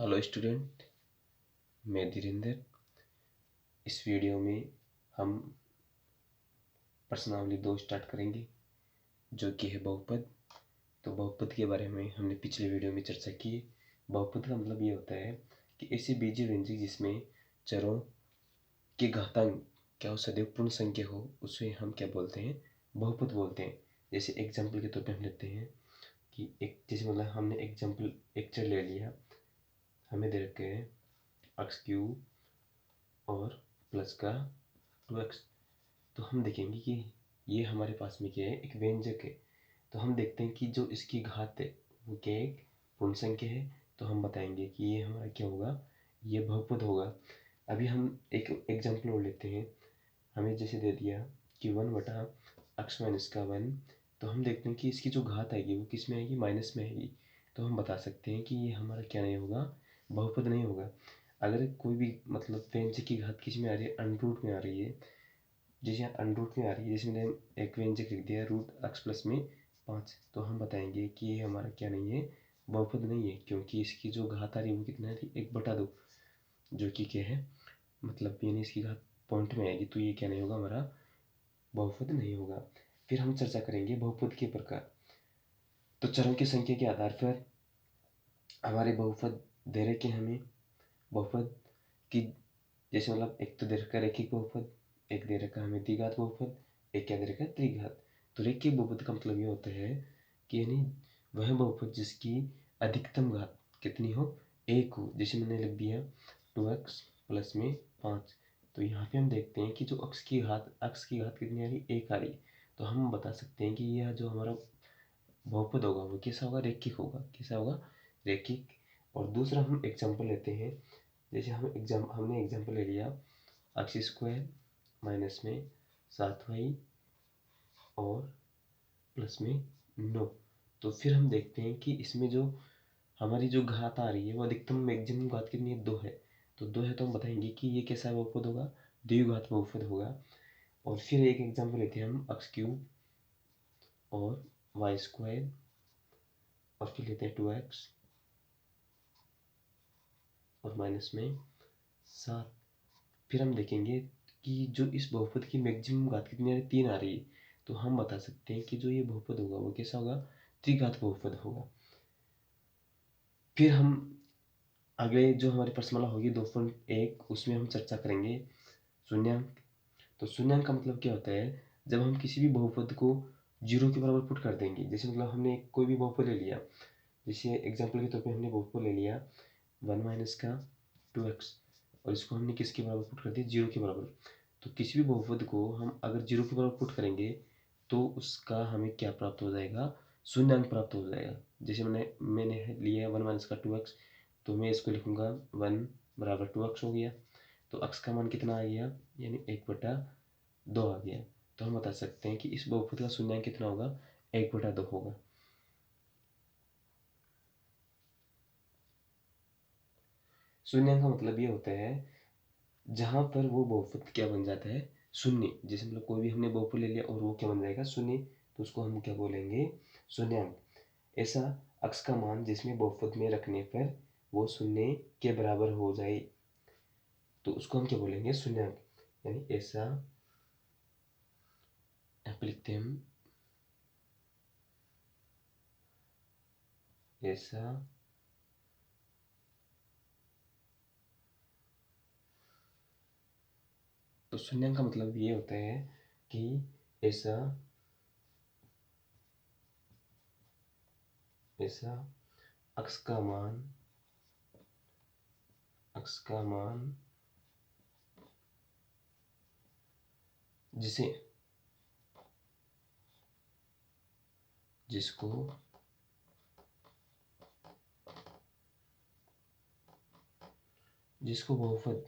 Hello student, मैं धीरेंद्र। इस video में हम प्रश्नावली 2 स्टार्ट करेंगे जो कि है बहुपद। तो बहुपद के बारे में हमने पिछले वीडियो में चर्चा की है। बहुपद का मतलब ये होता है कि ऐसी बीजीय व्यंजक जिसमें चरों के घातांक क्या हो, सदैव पूर्ण संख्या हो, उसे हम क्या बोलते हैं? बहुपद बोलते हैं। जैसे एग्जाम्पल के तौर पर हम लेते हैं कि जैसे मतलब हमने एग्जाम्पल एक चर ले लिया, हमें दे रखे हैं x³ और प्लस का 2x। तो हम देखेंगे कि ये हमारे पास में क्या है, एक व्यंजक है। तो हम देखते हैं कि जो इसकी घात है वो क्या है, एक पूर्ण संख्या है। तो हम बताएंगे कि ये हमारा क्या होगा, ये बहुपद होगा। अभी हम एक एग्जाम्पल और लेते हैं। हमें जैसे दे दिया कि 1/x-1। तो हम देखते हैं कि इसकी जो घात आएगी वो किस में आएगी, माइनस में आएगी। तो हम बता सकते हैं कि ये हमारा क्या नहीं होगा, बहुपद नहीं होगा। अगर कोई भी मतलब व्यंजक की घात किस में आ रही है, अंडरूट में आ रही है। जैसे यहाँ अंडरूट में आ रही है, जैसे मैंने एक व्यंजक लिख दिया √x+5, तो हम बताएंगे कि ये हमारा क्या नहीं है, बहुपद नहीं है, क्योंकि इसकी जो घात आ रही है वो कितना है, 1/2, जो कि क्या है, मतलब यानी इसकी घात पॉइंट में आएगी। तो ये क्या नहीं होगा, हमारा बहुपद नहीं होगा। फिर हम चर्चा करेंगे बहुपद के प्रकार। तो चरों की संख्या के आधार पर हमारे बहुपद दे रखे हमें बहुपद की, जैसे मतलब एक तो दे रखा है रैखिक बहुपद, एक दे रखा है हमें द्विघात बहुपद, एक क्या दे रखा है, त्रिघात। तो रैखिक बहुपद का मतलब ये होता है कि यानी वह बहुपद जिसकी अधिकतम घात कितनी हो, 1 हो। जैसे मैंने लिख दिया 2x+5। तो यहाँ पे हम देखते हैं कि जो x की घात कितनी आ रही, 1 आ रही। तो हम बता सकते हैं कि यह जो हमारा बहुपद होगा वो कैसा होगा, रैखिक होगा। कैसा होगा, रैखिक। और दूसरा हम एग्जाम्पल लेते हैं। जैसे हमने एग्जाम्पल ले लिया x² माइनस में 7y और प्लस में 9। तो फिर हम देखते हैं कि इसमें जो हमारी जो घात आ रही है वो अधिकतम मैक्सिमम घात कितनी है, 2 है। तो 2 है तो हम बताएंगे कि ये कैसा बहुपद होगा, द्विघात बहुपद होगा। और फिर एक एग्जाम्पल लेते हैं हम x³ और y² और फिर लेते हैं 2x और माइनस में 7। फिर हम देखेंगे कि जो इस बहुपद की मैक्सिमम घात कितनी आ रही है, 3 आ रही है। तो हम बता सकते हैं कि जो ये बहुपद होगा वो कैसा होगा, त्रिघात बहुपद होगा। फिर हम अगले जो हमारी प्रश्नमाला होगी 2.1, उसमें हम चर्चा करेंगे शून्यांक। तो शून्यांक का मतलब क्या होता है, जब हम किसी भी बहुपद को 0 के बराबर पुट कर देंगे। जैसे मतलब हमने कोई भी बहुपद ले लिया, जैसे एग्जाम्पल के तौर पे हमने बहुपद ले लिया 1 - 2x और इसको हमने किसके बराबर पुट कर दिया, 0 के बराबर। तो किसी भी बहुपद को हम अगर 0 के बराबर पुट करेंगे तो उसका हमें क्या प्राप्त हो जाएगा, शून्यांक प्राप्त हो जाएगा। जैसे मैंने लिया 1 - 2x, तो मैं इसको लिखूंगा 1 = 2x हो गया। तो x का मान कितना आ गया, यानी 1/2 आ गया। तो हम बता सकते हैं कि इस बहुपद का शून्यांक कितना होगा, 1/2 होगा। शून्यांक का मतलब ये होता है जहाँ पर वो बहुपद क्या बन जाता है, शून्य। जैसे मतलब कोई भी हमने बहुपद ले लिया और वो क्या बन जाएगा, शून्य, तो उसको हम क्या बोलेंगे, शून्यांक। ऐसा x का मान जिसमें बहुपद में रखने पर वो शून्य के बराबर हो जाए तो उसको हम क्या बोलेंगे, शून्यांक। यानी ऐसा यहाँ पे लिखते हैं हम, ऐसा तो शून्यांक का मतलब ये होता है कि ऐसा x का मान जिसे जिसको जिसको बहुपद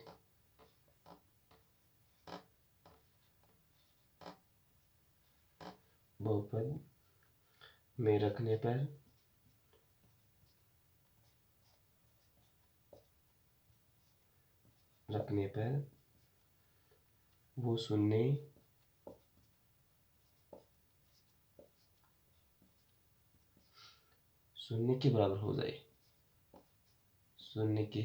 में रखने पर वो शून्य के बराबर हो जाए, शून्य के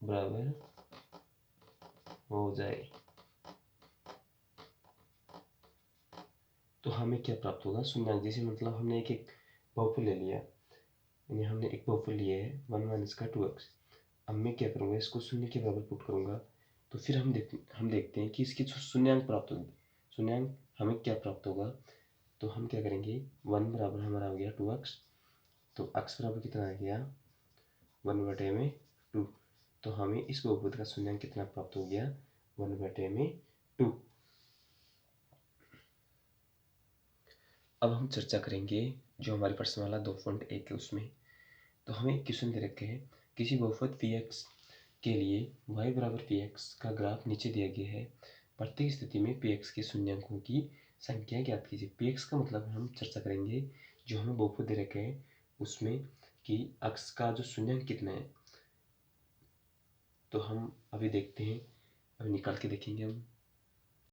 बराबर हो जाए तो हमें क्या प्राप्त होगा? शून्यंक। जैसे मतलब हमने एक एक बहुपद ले लिया, यानी हमने एक बहुपद लिया है 1 माइनस का 2x। अब मैं क्या करूँगा, इसको शून्य के बराबर पुट करूँगा, तो फिर हम देखते हैं कि इसकी शून्यंक प्राप्त होगी। शून्यंक हमें क्या प्राप्त होगा, तो हम क्या करेंगे, 1 बराबर हमारा हो गया 2x, तो x बराबर कितना आ गया 1/2। तो हमें इस बहुपद का शून्यंक कितना प्राप्त हो गया, 1/2। अब हम चर्चा करेंगे जो हमारे प्रश्न वाला 2.1 है उसमें। तो हमें एक क्वेश्चन दे रखे हैं, किसी बहुपद px के लिए y बराबर px का ग्राफ नीचे दिया गया है। प्रत्येक स्थिति में px के शून्यंकों की संख्या ज्ञात कीजिए। px का मतलब हम चर्चा करेंगे जो हमें बहुपद दे रखे हैं उसमें कि x का जो शून्यंक कितना है। तो हम अभी देखते हैं, अभी निकाल के देखेंगे हम।